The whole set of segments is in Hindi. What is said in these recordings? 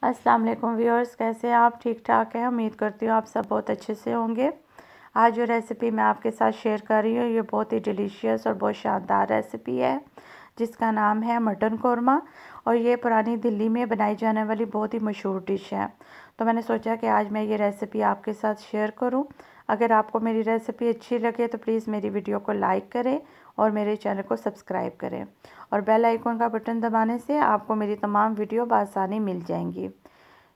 अस्सलाम वालेकुम व्यूअर्स, कैसे हैं आप? ठीक ठाक हैं। उम्मीद करती हूँ आप सब बहुत अच्छे से होंगे। आज जो रेसिपी मैं आपके साथ शेयर कर रही हूँ ये बहुत ही डिलीशियस और बहुत शानदार रेसिपी है जिसका नाम है मटन कौरमा। और ये पुरानी दिल्ली में बनाई जाने वाली बहुत ही मशहूर डिश है। तो मैंने सोचा कि आज मैं ये रेसिपी आपके साथ शेयर करूँ। अगर आपको मेरी रेसिपी अच्छी लगे तो प्लीज़ मेरी वीडियो को लाइक करें और मेरे चैनल को सब्सक्राइब करें और बेल आइकन का बटन दबाने से आपको मेरी तमाम वीडियो बआसानी मिल जाएंगी।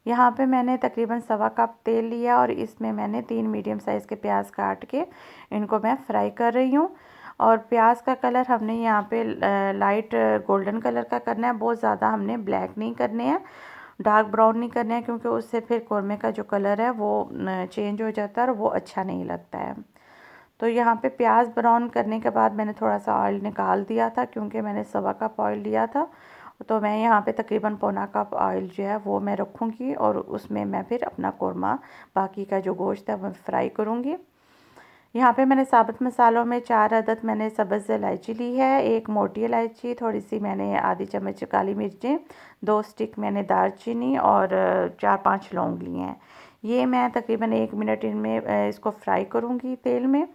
यहाँ पे मैंने तकरीबन सवा कप तेल लिया और इसमें मैंने 3 मीडियम साइज़ के प्याज काट के इनको मैं फ्राई कर रही हूँ। और प्याज का कलर हमने यहाँ पे लाइट गोल्डन कलर का करना है, बहुत ज़्यादा हमने ब्लैक नहीं करने हैं, डार्क ब्राउन नहीं करने हैं, क्योंकि उससे फिर कौरमे का जो कलर है वो चेंज हो जाता है और वो अच्छा नहीं लगता है। तो यहाँ पे प्याज ब्राउन करने के बाद मैंने थोड़ा सा ऑयल निकाल दिया था, क्योंकि मैंने सवा कप ऑयल लिया था। तो मैं यहाँ पे तकरीबन पौना कप ऑयल जो है वो मैं रखूँगी और उसमें मैं फिर अपना कौरमा बाकी का जो गोश्त है वो फ्राई करूँगी। यहाँ पे मैंने साबुत मसालों में 4 अदद मैंने सब्ज़ इलायची ली है, 1 मोटी इलायची, थोड़ी सी मैंने आधी चम्मच काली मिर्चें, 2 स्टिक मैंने दालचीनी और 4-5 लौंग लिए हैं। ये मैं तकरीबन 1 मिनट इनमें इसको फ्राई करूँगी तेल में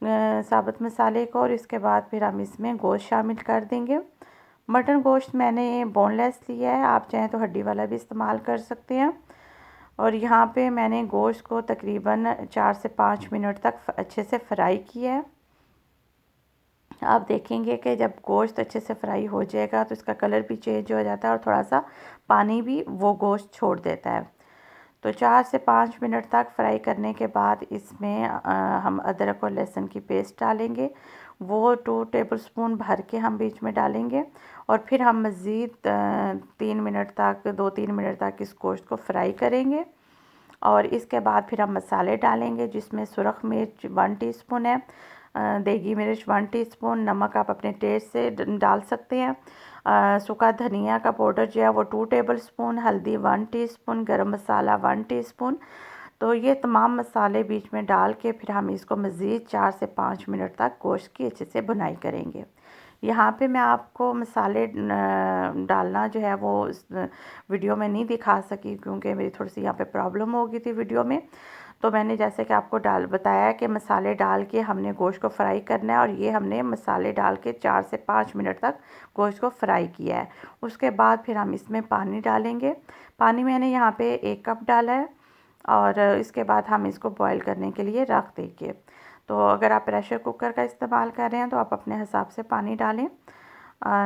साबुत मसाले को। और इसके बाद फिर हम इसमें गोश्त शामिल कर देंगे। मटन गोश्त मैंने बोनलेस लिया है, आप चाहें तो हड्डी वाला भी इस्तेमाल कर सकते हैं। और यहाँ पे मैंने गोश्त को तकरीबन 4 से 5 मिनट तक अच्छे से फ्राई किया है। आप देखेंगे कि जब गोश्त अच्छे से फ्राई हो जाएगा तो इसका कलर भी चेंज हो जाता है और थोड़ा सा पानी भी वो गोश्त छोड़ देता है। तो 4 से 5 मिनट तक फ्राई करने के बाद इसमें हम अदरक और लहसुन की पेस्ट डालेंगे, वो 2 टेबलस्पून भर के हम बीच में डालेंगे। और फिर हम मज़ीद 3 मिनट तक 2-3 मिनट तक इस गोश्त को फ्राई करेंगे। और इसके बाद फिर हम मसाले डालेंगे, जिसमें सुरख मिर्च 1 टीस्पून है, देगी मिर्च 1 टीस्पून, नमक आप अपने टेस्ट से डाल सकते हैं। सूखा धनिया का पाउडर जो है वो 2 टेबलस्पून, हल्दी 1 टीस्पून, गरम मसाला 1 टीस्पून। तो ये तमाम मसाले बीच में डाल के फिर हम इसको मज़ीद 4 से 5 मिनट तक गोश्त की अच्छे से भुनाई करेंगे। यहाँ पे मैं आपको मसाले डालना जो है वो वीडियो में नहीं दिखा सकी, क्योंकि मेरी थोड़ी सी यहाँ पे प्रॉब्लम हो गई थी वीडियो में। तो मैंने जैसे कि आपको बताया कि मसाले डाल के हमने गोश्त को फ्राई करना है, और ये हमने मसाले डाल के 4 से 5 मिनट तक गोश्त को फ्राई किया है। उसके बाद फिर हम इसमें पानी डालेंगे। पानी मैंने यहाँ पे 1 कप डाला है और इसके बाद हम इसको बॉईल करने के लिए रख देंगे। तो अगर आप प्रेशर कुकर का इस्तेमाल कर रहे हैं तो आप अपने हिसाब से पानी डालें।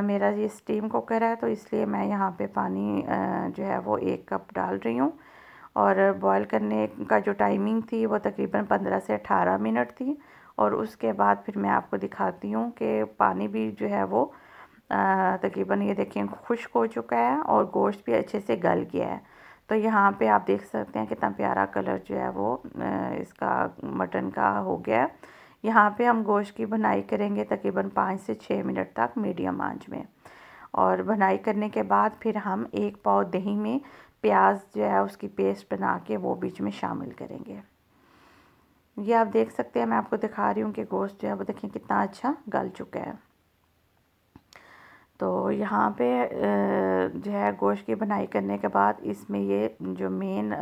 मेरा ये स्टीम कुकर है तो इसलिए मैं यहाँ पे पानी जो है वो 1 कप डाल रही हूँ। और बॉईल करने का जो टाइमिंग थी वो तकरीबन 15 से 18 मिनट थी। और उसके बाद फिर मैं आपको दिखाती हूँ कि पानी भी जो है वो तकरीबन ये देखें खुश्क हो चुका है और गोश्त भी अच्छे से गल गया है। तो यहाँ पे आप देख सकते हैं कितना प्यारा कलर जो है वो इसका मटन का हो गया है। यहाँ पे हम गोश्त की भुनाई करेंगे तकरीबन 5 से 6 मिनट तक मीडियम आंच में। और भुनाई करने के बाद फिर हम 1 पाव दही में प्याज जो है उसकी पेस्ट बना के वो बीच में शामिल करेंगे। ये आप देख सकते हैं, मैं आपको दिखा रही हूँ कि गोश्त जो है वो देखिए कितना अच्छा गल चुका है। तो यहाँ पे जो है गोश्त की भुनाई करने के बाद इसमें ये जो मेन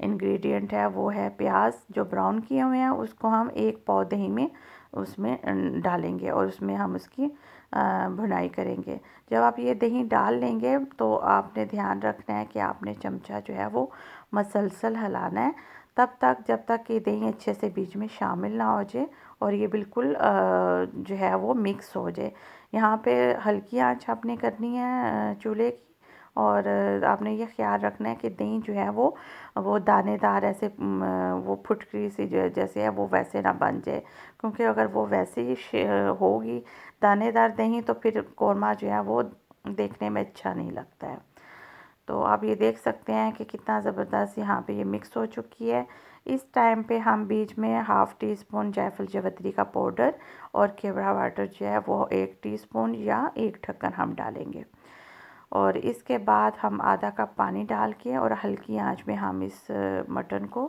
इंग्रेडिएंट है वो है प्याज जो ब्राउन किए हुए हैं, उसको हम 1 पाव दही में उसमें डालेंगे और उसमें हम उसकी भुनाई करेंगे। जब आप ये दही डाल लेंगे तो आपने ध्यान रखना है कि आपने चमचा जो है वो मसलसल हिलाना है तब तक जब तक कि दही अच्छे से बीच में शामिल ना हो जाए और ये बिल्कुल जो है वो मिक्स हो जाए। यहाँ पे हल्की आंच आपने करनी है चूल्हे की। और आपने ये ख्याल रखना है कि दही जो है वो दानेदार ऐसे वो फुटकरी सी जो जैसे है वो वैसे ना बन जाए, क्योंकि अगर वो वैसे ही होगी दानेदार दही तो फिर कौरमा जो है वो देखने में अच्छा नहीं लगता है। तो आप ये देख सकते हैं कि कितना ज़बरदस्त यहाँ पे ये मिक्स हो चुकी है। इस टाइम पे हम बीच में 1/2 टीस्पून जायफल जावित्री का पाउडर और केवड़ा वाटर जो है वो 1 टीस्पून या 1 ढक्कन हम डालेंगे। और इसके बाद हम आधा कप पानी डाल के और हल्की आंच में हम इस मटन को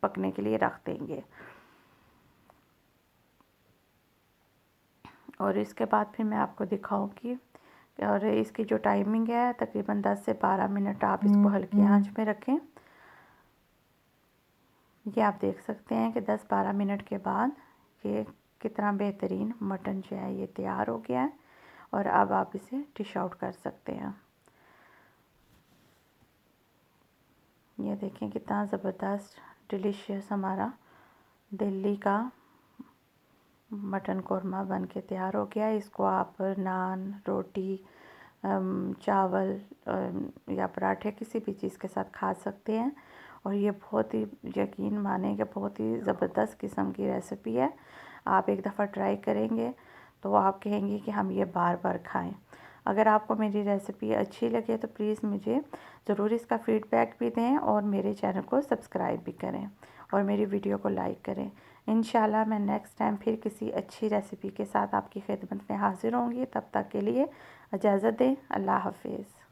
पकने के लिए रख देंगे। और इसके बाद फिर मैं आपको दिखाऊंगी और इसकी जो टाइमिंग है तकरीबन 10 से 12 मिनट आप इसको हल्की आंच में रखें। ये आप देख सकते हैं कि 10-12 मिनट के बाद ये कितना बेहतरीन मटन जो है ये तैयार हो गया है और अब आप इसे डिश आउट कर सकते हैं। ये देखें कितना ज़बरदस्त डिलीशियस हमारा दिल्ली का मटन कोरमा बन के तैयार हो गया है। इसको आप नान, रोटी, चावल या पराठे किसी भी चीज़ के साथ खा सकते हैं और ये बहुत ही यकीन माने कि बहुत ही ज़बरदस्त किस्म की रेसिपी है। आप एक दफ़ा ट्राई करेंगे तो आप कहेंगे कि हम ये बार बार खाएं। अगर आपको मेरी रेसिपी अच्छी लगे तो प्लीज़ मुझे ज़रूर इसका फ़ीडबैक भी दें और मेरे चैनल को सब्सक्राइब भी करें और मेरी वीडियो को लाइक करें। इंशाल्लाह मैं नेक्स्ट टाइम फिर किसी अच्छी रेसिपी के साथ आपकी खिदमत में हाज़िर होंगी। तब तक के लिए इजाज़त दें। अल्लाह हाफ़िज़।